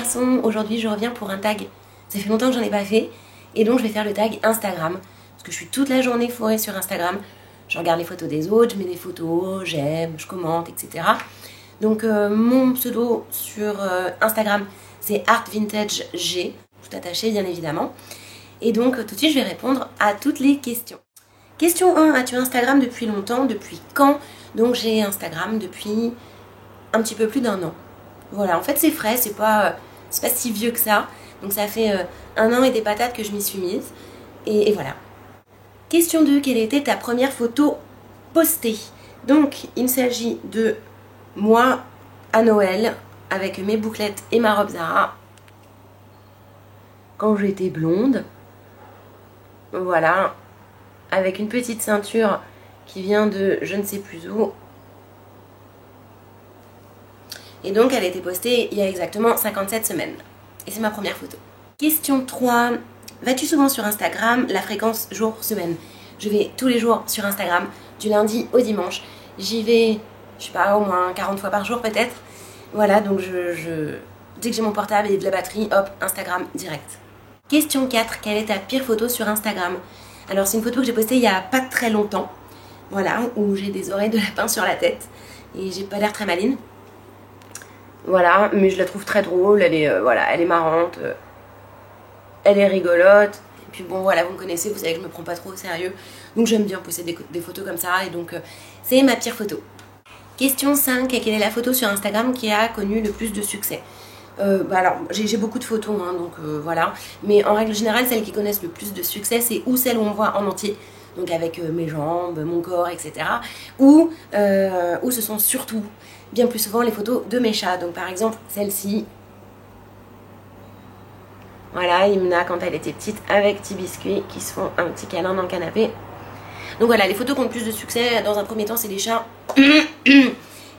garçons, aujourd'hui je reviens pour un tag. Ça fait longtemps que j'en ai pas fait et donc je vais faire le tag Instagram parce que je suis toute la journée fourrée sur Instagram. Je regarde les photos des autres, je mets des photos, j'aime, je commente, etc. Donc mon pseudo sur Instagram c'est ArtVintageG, tout attaché bien évidemment. Et donc tout de suite je vais répondre à toutes les questions. Question 1, as-tu Instagram depuis longtemps? Depuis quand? Donc j'ai Instagram depuis un petit peu plus d'1 an. Voilà, en fait c'est frais, c'est pas si vieux que ça. Donc ça fait 1 an et des patates que je m'y suis mise. Et voilà. Question 2, quelle était ta première photo postée? Donc il s'agit de moi à Noël avec mes bouclettes et ma robe Zara. Quand j'étais blonde. Voilà. Avec une petite ceinture qui vient de je ne sais plus où. Et donc elle a été postée il y a exactement 57 semaines. Et c'est ma première photo. Question 3. Vas-tu souvent sur Instagram? La fréquence jour-semaine. Je vais tous les jours sur Instagram, du lundi au dimanche. J'y vais, je sais pas, au moins 40 fois par jour peut-être. Voilà, donc dès que j'ai mon portable et de la batterie, hop, Instagram direct. Question 4. Quelle est ta pire photo sur Instagram? Alors c'est une photo que j'ai postée il y a pas très longtemps. Voilà, où j'ai des oreilles de lapin sur la tête. Et j'ai pas l'air très maline. Voilà, mais je la trouve très drôle, elle est marrante, elle est rigolote. Et puis bon voilà, vous me connaissez, vous savez que je me prends pas trop au sérieux. Donc j'aime bien poster des photos comme ça et donc c'est ma pire photo. Question 5, quelle est la photo sur Instagram qui a connu le plus de succès? Alors j'ai beaucoup de photos, hein, donc voilà. Mais en règle générale, celles qui connaissent le plus de succès, c'est ou celles où on voit en entier. Donc avec mes jambes, mon corps, etc. Ou ce sont surtout bien plus souvent les photos de mes chats. Donc par exemple celle-ci. Voilà, Imna quand elle était petite avec Petit Biscuit qui se font un petit câlin dans le canapé. Donc voilà, les photos qui ont le plus de succès, dans un premier temps c'est les chats.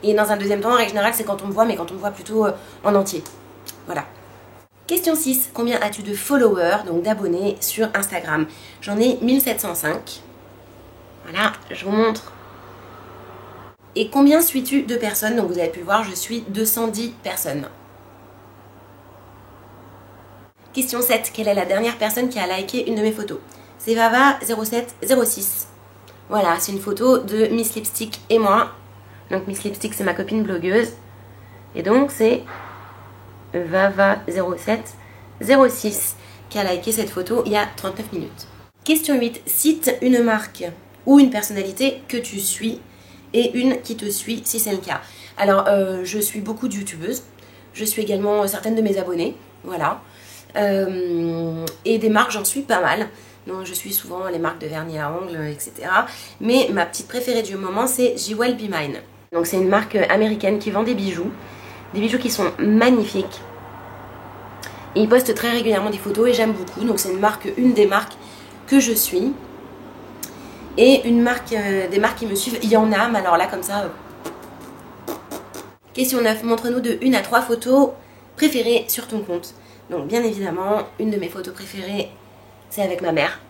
Et dans un deuxième temps, en règle générale, c'est quand on me voit, mais quand on me voit plutôt en entier. Voilà. Question 6. Combien as-tu de followers, donc d'abonnés sur Instagram? J'en ai 1705. Voilà, je vous montre. Et combien suis-tu de personnes? Donc vous avez pu le voir, je suis 210 personnes. Question 7. Quelle est la dernière personne qui a liké une de mes photos? C'est Vava0706. Voilà, c'est une photo de Miss Lipstick et moi. Donc Miss Lipstick, c'est ma copine blogueuse. Et donc c'est Vava0706 qui a liké cette photo il y a 39 minutes. Question 8. Cite une marque ou une personnalité que tu suis et une qui te suit si c'est le cas. Alors je suis beaucoup de youtubeuses. Je suis également certaines de mes abonnés. Voilà. Et des marques, j'en suis pas mal. Donc je suis souvent les marques de vernis à ongles, etc. Mais ma petite préférée du moment, c'est Jewel Be Mine. Donc c'est une marque américaine qui vend des bijoux qui sont magnifiques. Et ils postent très régulièrement des photos et j'aime beaucoup. Donc c'est une des marques que je suis. Et des marques qui me suivent, il y en a, mais alors là comme ça. Question 9, montre-nous de 1 à 3 photos préférées sur ton compte. Donc bien évidemment, une de mes photos préférées, c'est avec ma mère.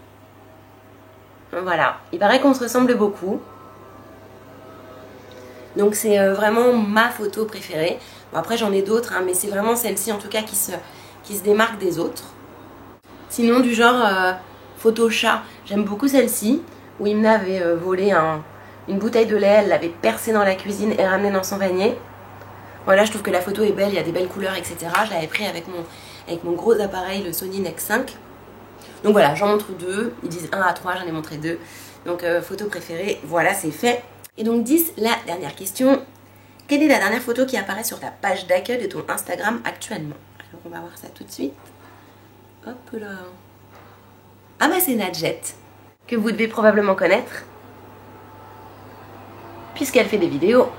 Voilà, il paraît qu'on se ressemble beaucoup. Donc c'est vraiment ma photo préférée. Bon, après j'en ai d'autres, hein, mais c'est vraiment celle-ci en tout cas qui se démarque des autres. Sinon du genre photo chat, j'aime beaucoup celle-ci, où Imna avait volé une bouteille de lait, elle l'avait percée dans la cuisine et ramenée dans son panier. Voilà, je trouve que la photo est belle, il y a des belles couleurs, etc. Je l'avais pris avec mon gros appareil, le Sony Nex 5. Donc voilà, j'en montre 2, ils disent 1 à 3, j'en ai montré 2. Donc photo préférée, voilà, c'est fait. Et donc 10, la dernière question. Quelle est la dernière photo qui apparaît sur ta page d'accueil de ton Instagram actuellement? Alors on va voir ça tout de suite. Hop là. Ah bah c'est Nadjet, que vous devez probablement connaître, puisqu'elle fait des vidéos.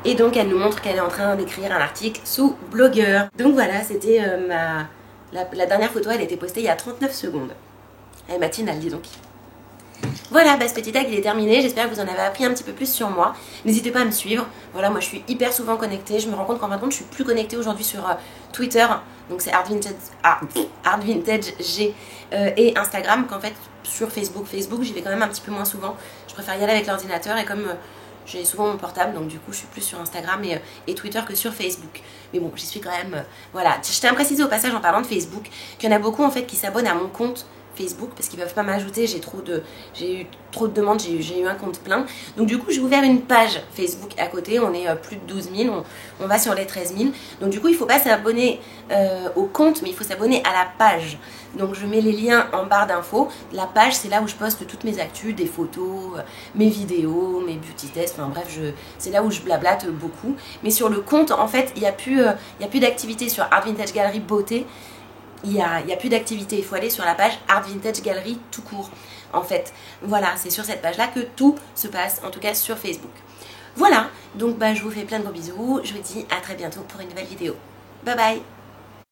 Et donc elle nous montre qu'elle est en train d'écrire un article sous blogueur. Donc voilà, c'était la dernière photo, elle a été postée il y a 39 secondes. Elle est matinale, dis donc. Voilà, bah, ce petit tag il est terminé, j'espère que vous en avez appris un petit peu plus sur moi. N'hésitez pas à me suivre, voilà, moi je suis hyper souvent connectée, je me rends compte qu'en fin de compte je suis plus connectée aujourd'hui sur Twitter, donc c'est ArtVintageG et Instagram, qu'en fait sur Facebook j'y vais quand même un petit peu moins souvent. Je préfère y aller avec l'ordinateur et comme j'ai souvent mon portable, donc du coup je suis plus sur Instagram et Twitter que sur Facebook. Mais bon, j'y suis quand même, voilà. Je tiens à préciser au passage en parlant de Facebook qu'il y en a beaucoup en fait qui s'abonnent à mon compte Facebook parce qu'ils peuvent pas m'ajouter, j'ai eu trop de demandes, j'ai eu un compte plein. Donc du coup j'ai ouvert une page Facebook à côté, on est plus de 12 000, on va sur les 13 000. Donc du coup il faut pas s'abonner au compte, mais il faut s'abonner à la page. Donc je mets les liens en barre d'infos. La page c'est là où je poste toutes mes actus, des photos, mes vidéos, mes beauty tests, enfin bref, c'est là où je blablate beaucoup. Mais sur le compte en fait il n'y a plus d'activité sur Art Vintage Gallery Beauté. Il n'y a plus d'activité, il faut aller sur la page Art Vintage Gallery tout court en fait. Voilà, c'est sur cette page là que tout se passe, en tout cas sur Facebook. Voilà, donc je vous fais plein de gros bisous, je vous dis à très bientôt pour une nouvelle vidéo. Bye bye.